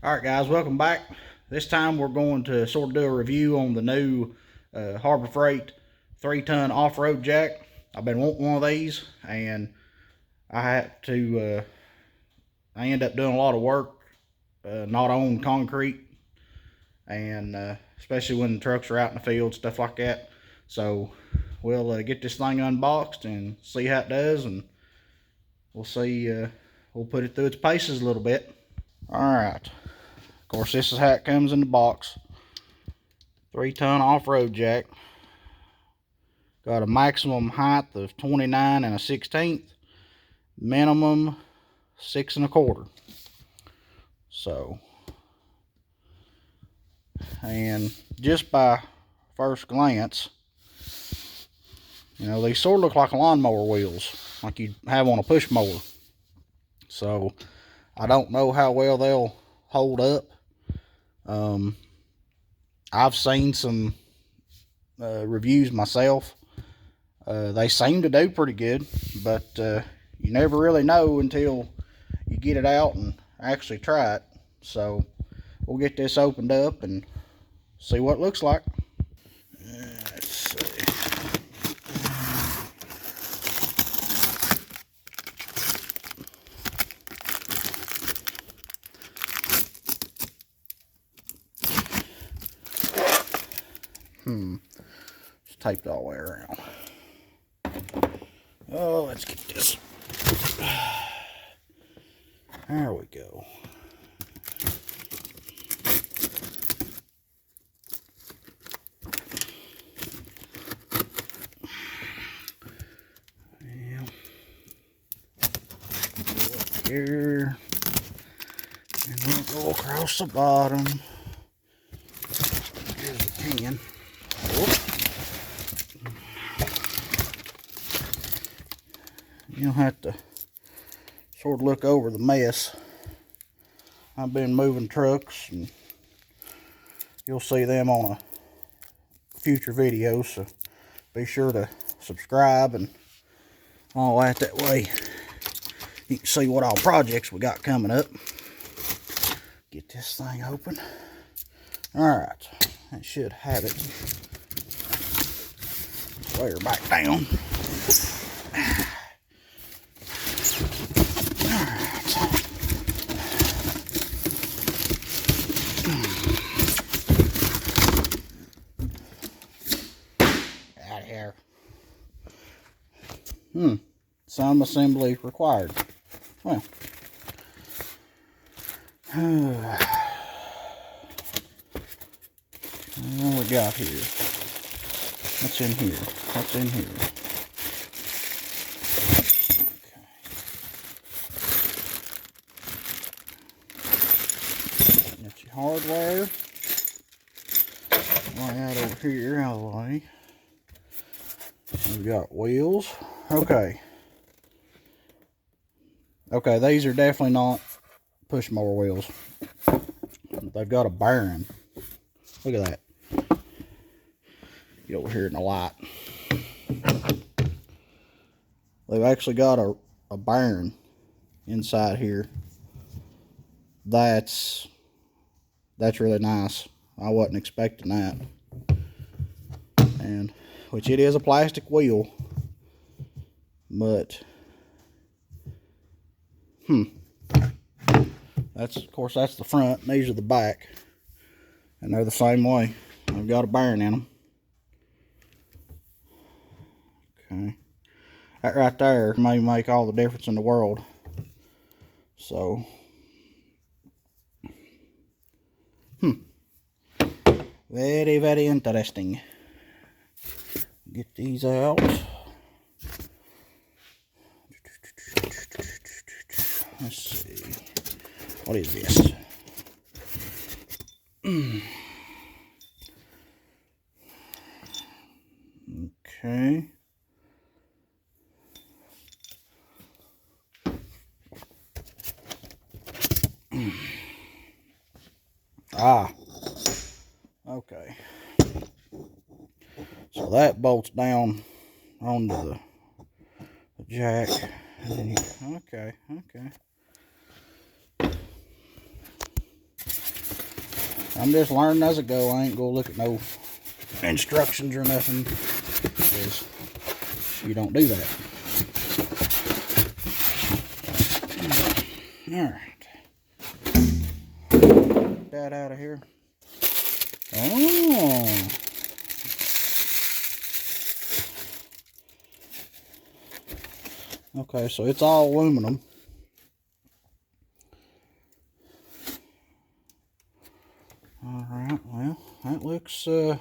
Alright guys, welcome back. This time we're going to sort of do a review on the new Harbor Freight 3-ton off-road jack. I've been wanting one of these, and I had to, I end up doing a lot of work, not on concrete, and especially when the trucks are out in the field, stuff like that. So we'll get this thing unboxed and see how it does, and we'll see, we'll put it through its paces a little bit. Alright. Of course, this is how it comes in the box. 3-ton off-road jack. Got a maximum height of 29 and a 16th. Minimum 6 1/4. So, and just by first glance, you know, they sort of look like lawnmower wheels, like you'd have on a push mower. So, I don't know how well they'll hold up. I've seen some reviews myself. They seem to do pretty good, but you never really know until you get it out and actually try it. So we'll get this opened up and see what it looks like. Let's see. It's taped all the way around. Oh, let's get this. There we go. Yeah. Go up here. And then go across the bottom. Here's the can. You'll have to sort of look over the mess. I've been moving trucks, and you'll see them on a future video, so be sure to subscribe and all that. That way you can see what all projects we got coming up. Get this thing open. Alright, that should have it. Lay her back down. Out of here. Some assembly required. Well. What we got here? What's in here? What's in here? Okay. Got your hardware. Right out over here, out of the way. We've got wheels. Okay. Okay, these are definitely not push mower wheels. They've got a bearing. Look at that. Get over here in the light. They've actually got a bearing inside here. That's really nice. I wasn't expecting that. And which it is a plastic wheel, but that's, of course, that's the front, and these are the back, and they're the same way. They've got a bearing in them. Okay, that right there may make all the difference in the world. So, very, very interesting. Get these out. Let's see. What is this? Okay. Okay. So that bolts down onto the jack. And then okay. I'm just learning as I go. I ain't gonna look at no instructions or nothing, because you don't do that. Alright. Get that out of here. Oh. Okay, so it's all aluminum. Alright, well, that looks, let's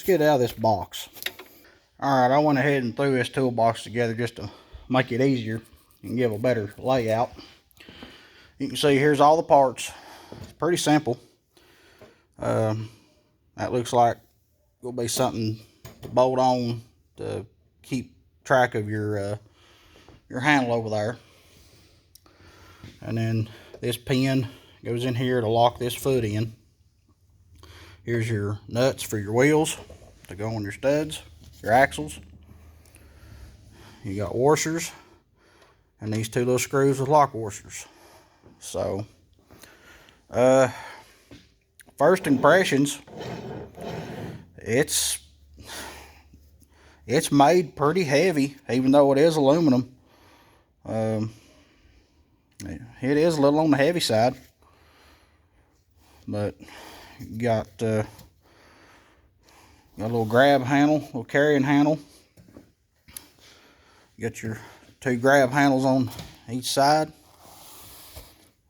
get it out of this box. Alright, I went ahead and threw this toolbox together just to make it easier and give a better layout. You can see here's all the parts. It's pretty simple. That looks like will be something to bolt on to keep track of your handle over there. And then this pin goes in here to lock this foot in. Here's your nuts for your wheels to go on your studs, your axles. You got washers and these two little screws with lock washers. So first impressions, it's made pretty heavy, even though it is aluminum. It is a little on the heavy side, but you got a little grab handle, little carrying handle. You got your two grab handles on each side.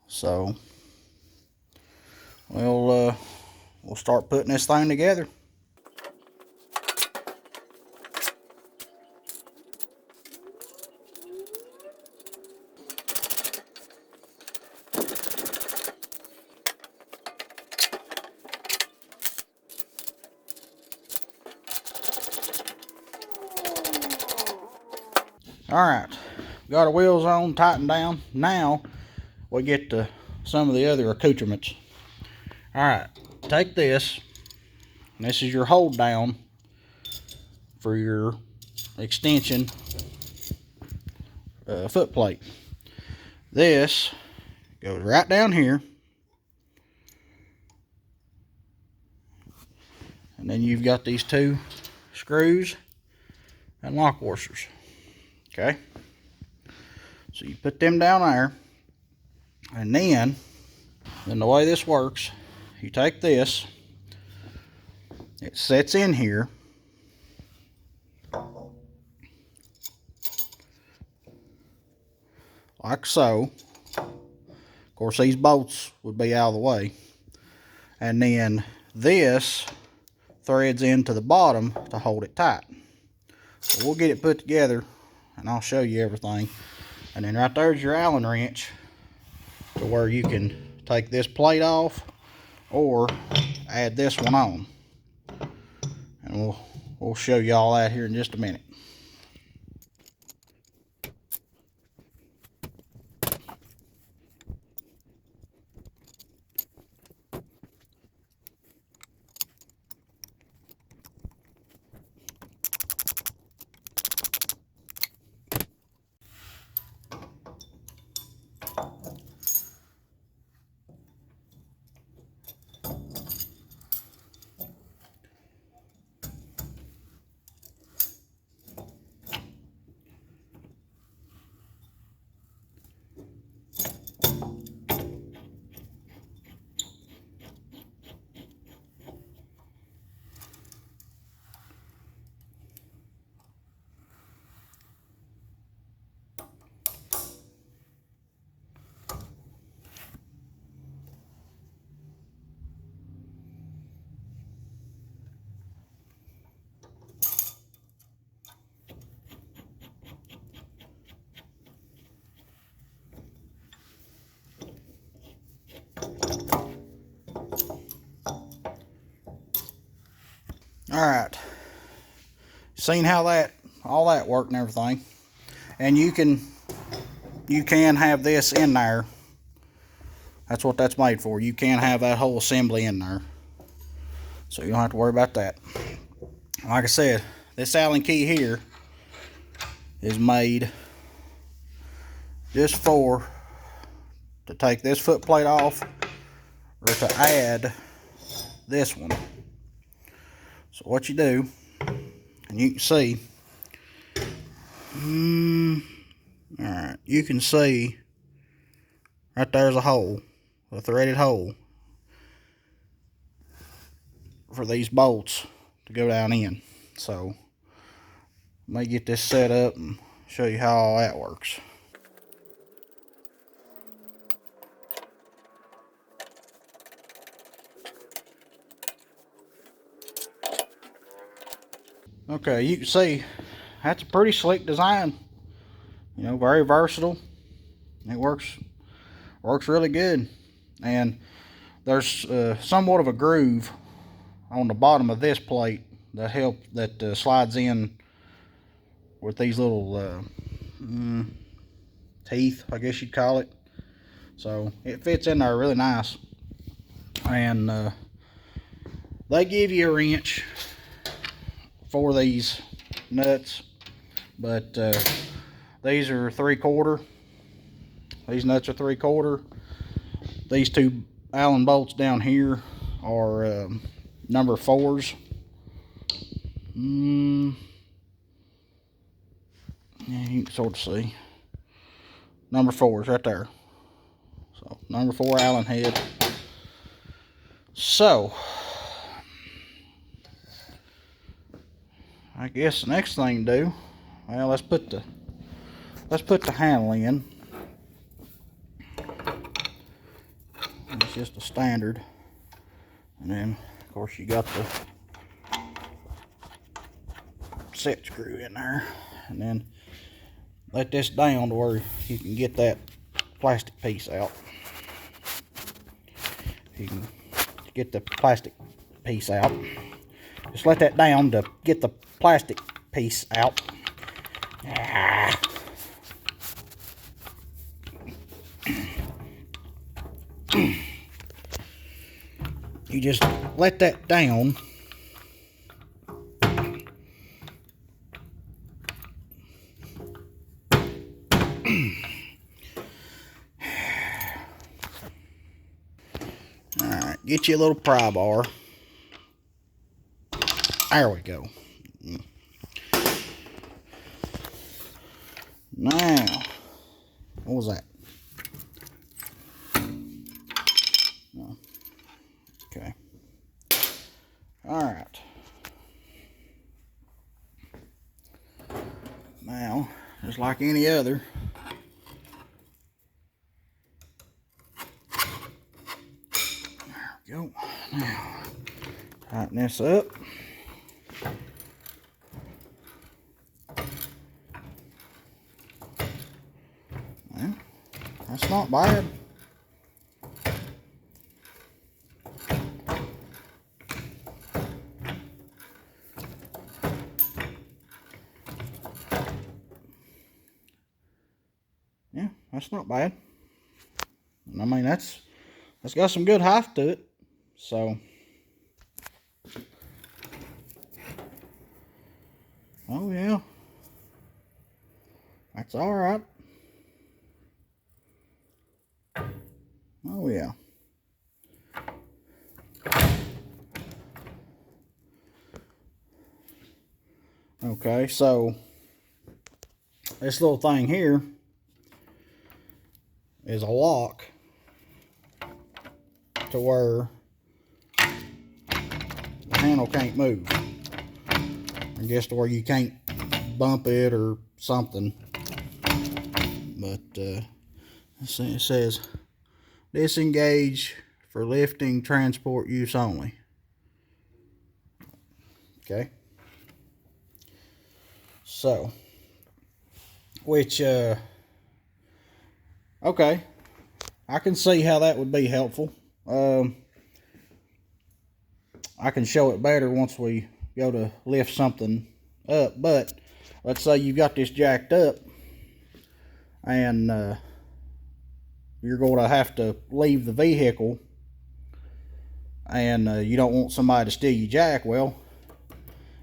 So we'll start putting this thing together. Alright, got our wheels on, tightened down. Now we get to some of the other accoutrements. Alright, take this, and this is your hold down for your extension foot plate. This goes right down here, and then you've got these two screws and lock washers. Okay, so you put them down there, and then the way this works, you take this, it sets in here, like so. Of course, these bolts would be out of the way, and then this threads into the bottom to hold it tight. So we'll get it put together and I'll show you everything. And then right there's your Allen wrench, to where you can take this plate off or add this one on. And we'll show you all that here in just a minute. Alright, seen how all that worked and everything. And you can have this in there. That's what that's made for. You can have that whole assembly in there, so you don't have to worry about that. Like I said, this Allen key here is made just for to take this foot plate off or to add this one. So what you do, and you can see, alright, you can see right there's a hole, a threaded hole for these bolts to go down in. So let me get this set up and show you how all that works. Okay, you can see that's a pretty slick design. You know, very versatile. It works really good. And there's somewhat of a groove on the bottom of this plate that slides in with these little teeth, I guess you'd call it. So it fits in there really nice. And they give you a wrench for these nuts, but these are 3/4. These nuts are 3/4. These two Allen bolts down here are number 4s. Yeah, you can sort of see. Number 4s right there. So number 4 Allen head. So I guess the next thing to do, well, let's put the handle in. It's just a standard, and then of course you got the set screw in there, and then let this down to where you can get that plastic piece out. You can get the plastic piece out. Just let that down to get the plastic piece out. You just let that down. Alright, get you a little pry bar. There we go. Now, what was that? No. Okay. Alright. Now, just like any other, there we go. Now, tighten this up. Well, that's not bad. Yeah, that's not bad. I mean, that's got some good height to it. So, oh yeah, that's all right. Oh yeah. Okay, so this little thing here is a lock to where the handle can't move. I guess to where you can't bump it or something. But it says disengage for lifting transport use only. Okay. So, which okay, I can see how that would be helpful. I can show it better once we go to lift something up, but let's say you've got this jacked up and you're going to have to leave the vehicle and you don't want somebody to steal your jack. Well,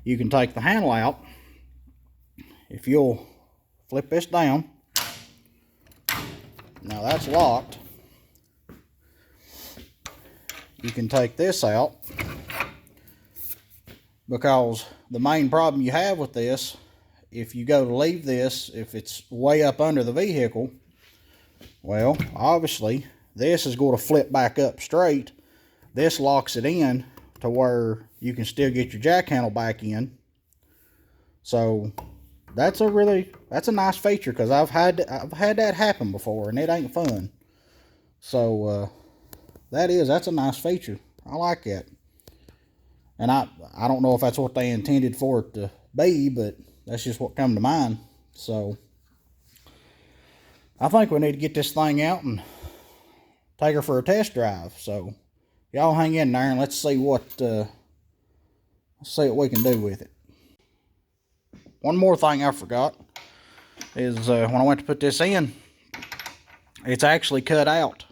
you can take the handle out. If you'll flip this down, now that's locked. you can take this out, because the main problem you have with this, if you go to leave this, if it's way up under the vehicle, well, obviously this is going to flip back up straight. This locks it in to where you can still get your jack handle back in. So that's a nice feature, because I've had that happen before, and it ain't fun. So that's a nice feature. I like that. And I don't know if that's what they intended for it to be, but that's just what come to mind. So I think we need to get this thing out and take her for a test drive. So y'all hang in there and let's see what we can do with it. One more thing I forgot is when I went to put this in, it's actually cut out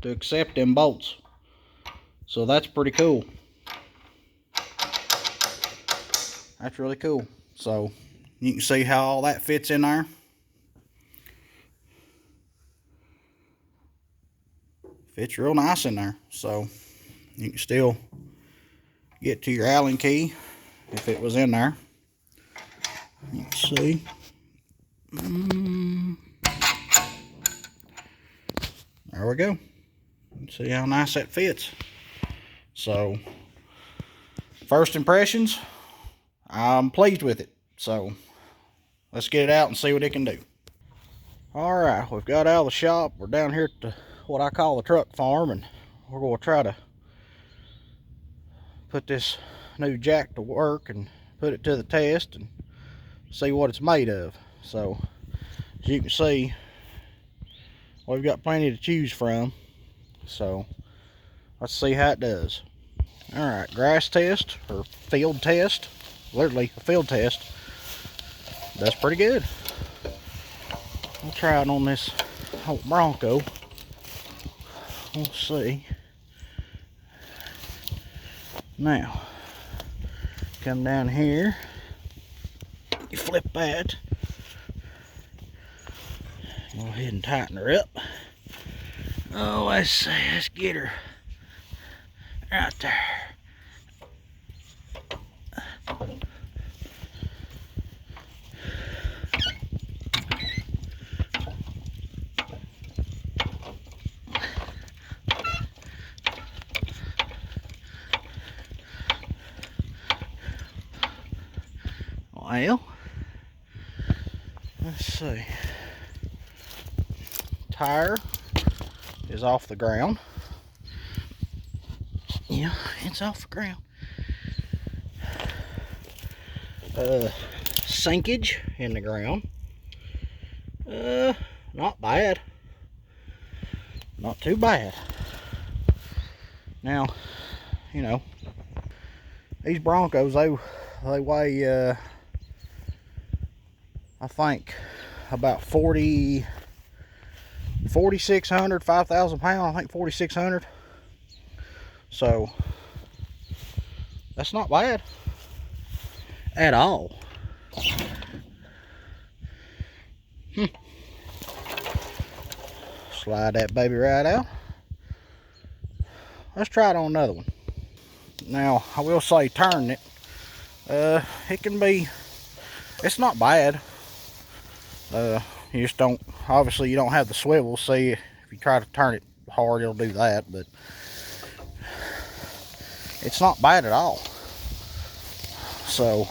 to accept them bolts. So that's pretty cool. That's really cool. So you can see how all that fits in there. Fits real nice in there. So you can still get to your Allen key if it was in there. You can see. There we go. See how nice that fits. So first impressions, I'm pleased with it. So let's get it out and see what it can do. Alright, we've got out of the shop. We're down here at what I call the truck farm, and we're going to try to put this new jack to work and put it to the test and see what it's made of. So as you can see, we've got plenty to choose from. So let's see how it does. Alright, grass test, or field test. Literally a field test. That's pretty good. We'll try it on this old Bronco. We'll see. Now, come down here. You flip that. Go ahead and tighten her up. Oh, let's get her right there. Well, let's see. Tire is off the ground. Yeah, it's off the ground. Sinkage in the ground. Not bad. Not too bad. Now, you know, these Broncos, they weigh I think about 4,600, 5,000 pounds. I think 4,600. So that's not bad at all. Slide that baby right out. Let's try it on another one. Now I will say, turning it, it can be, it's not bad. You just don't, obviously you don't have the swivel. See, if you try to turn it hard, it'll do that, but it's not bad at all. So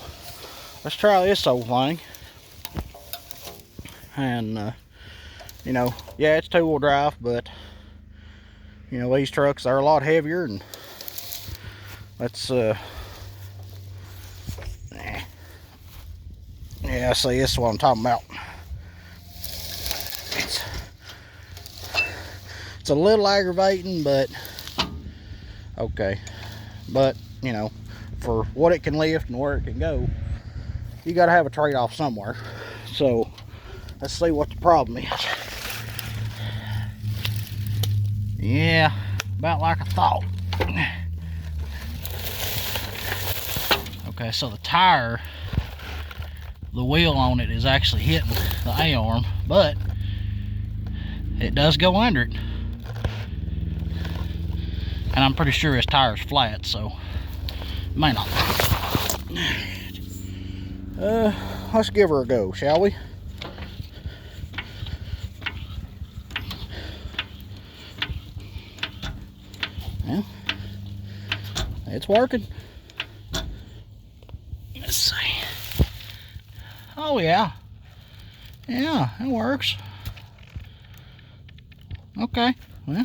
let's try this old thing. And you know, yeah, it's two-wheel drive, but you know, these trucks are a lot heavier, and let's yeah, see, this is what I'm talking about. It's a little aggravating, but okay. But you know, for what it can lift and where it can go, you got to have a trade-off somewhere. So let's see what the problem is. Yeah, about like I thought. Okay, so the tire, the wheel on it is actually hitting the A-arm, but it does go under it. And I'm pretty sure his tire's flat, so it may not. Let's give her a go, shall we? Well, it's working. Let's see. Oh yeah. Yeah, it works. Okay, well.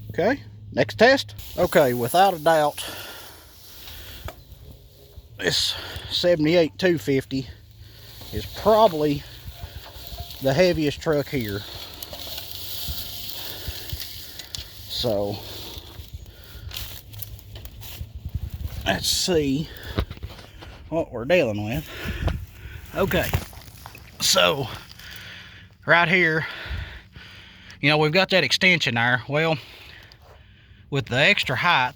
Okay, next test. Okay, without a doubt, this 78 250 is probably the heaviest truck here. So, let's see what we're dealing with. Okay, so right here, you know, we've got that extension there. Well, with the extra height,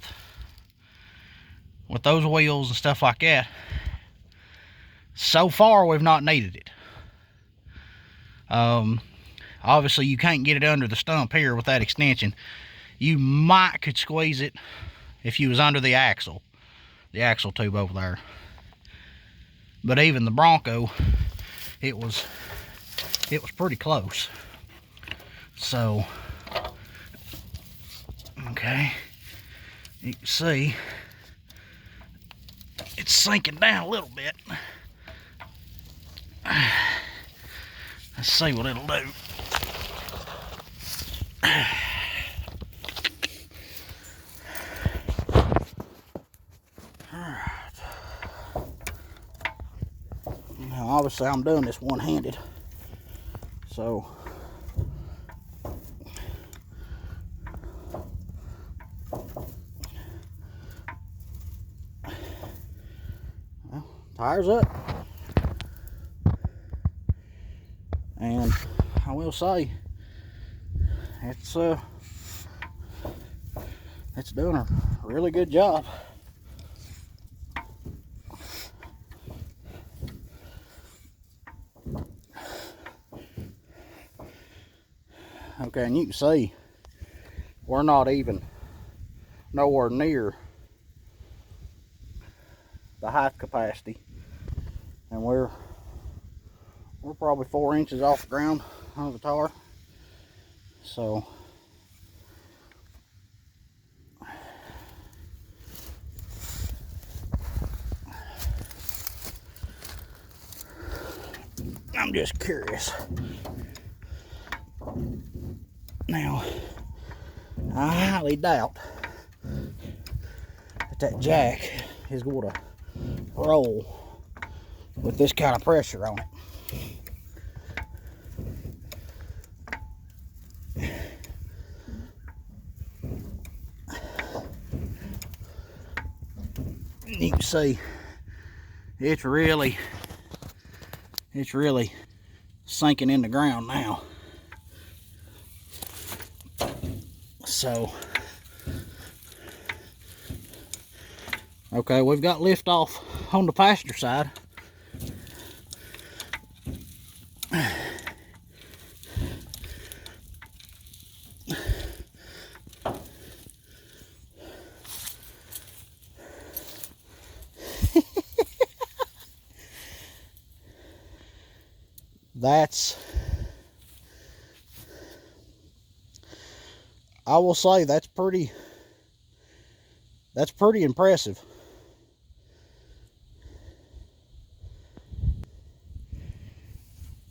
with those wheels and stuff like that, so far we've not needed it. Obviously you can't get it under the stump here with that extension. You could squeeze it if you was under the axle tube over there. But even the Bronco, it was pretty close. So, okay, you can see it's sinking down a little bit. Let's see what it'll do. Alright. Now obviously I'm doing this one-handed. So well, tires up. And I will say, it's doing a really good job. Okay, and you can see we're not even nowhere near the height capacity, and we're probably 4 inches off the ground on the tar. So I'm just curious. Now, I highly doubt that jack is going to roll with this kind of pressure on it. You can see it's really sinking in the ground now. So, okay, we've got lift off on the passenger side. I will say that's pretty impressive.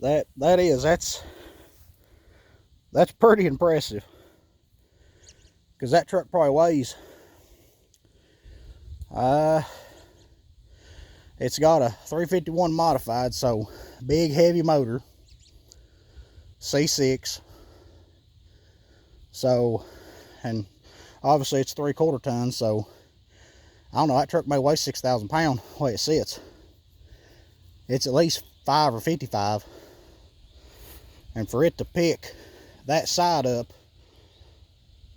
That's pretty impressive, because that truck probably weighs it's got a 351 modified, so big heavy motor, C6. So, and obviously it's 3/4 tons, so I don't know, that truck may weigh 6,000 pounds the way it sits. It's at least 5 or 55. And for it to pick that side up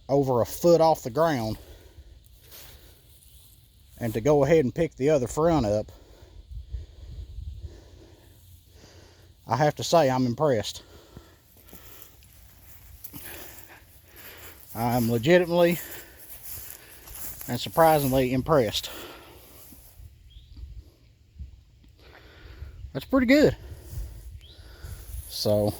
over a foot off the ground, and to go ahead and pick the other front up, I have to say I'm impressed. I'm legitimately and surprisingly impressed. That's pretty good. So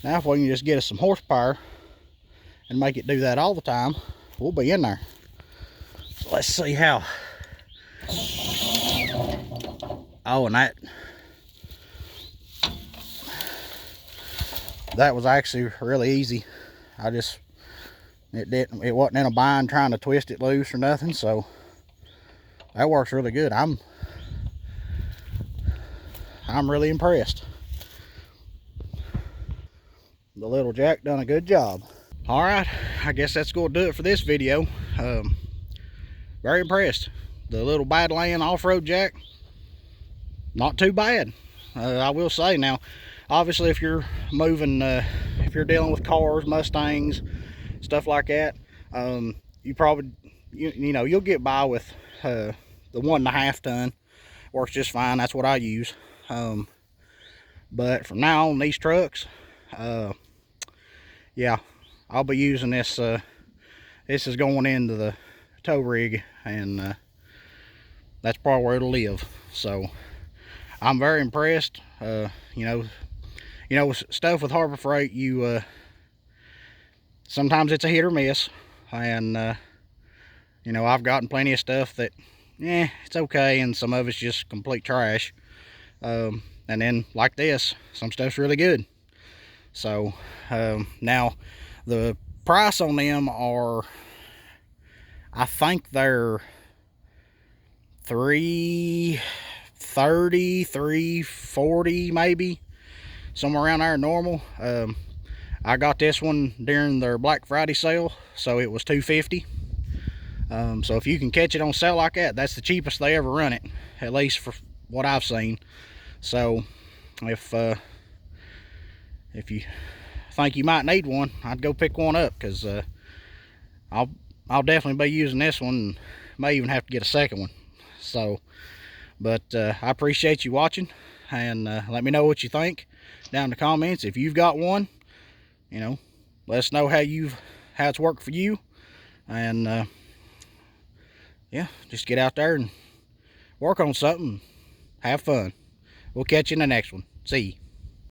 now if we can just get us some horsepower and make it do that all the time, we'll be in there. So let's see how. Oh, and that was actually really easy. It wasn't in a bind trying to twist it loose or nothing, so that works really good. I'm really impressed. The little jack done a good job. All right, I guess that's going to do it for this video. Very impressed. The little Badland off-road jack, not too bad. I will say now, obviously if you're moving, if you're dealing with cars, Mustangs, stuff like that, you probably, you know, you'll get by with the 1.5 ton. Works just fine. That's what I use. But from now on, these trucks, yeah, I'll be using this. This is going into the tow rig, and that's probably where it'll live. So I'm very impressed. You know, stuff with Harbor Freight, sometimes it's a hit or miss, and you know, I've gotten plenty of stuff that, it's okay, and some of it's just complete trash. And then like this, some stuff's really good. So now the price on them are, I think they're $330, $340 maybe, somewhere around there normal. I got this one during their Black Friday sale, so it was $250. So if you can catch it on sale like that, that's the cheapest they ever run it, at least for what I've seen. So if you think you might need one, I'd go pick one up, because I'll definitely be using this one. May even have to get a second one. So, but I appreciate you watching, and let me know what you think down in the comments. If you've got one, you know, let us know how it's worked for you, and yeah, just get out there and work on something, have fun. We'll catch you in the next one. See you.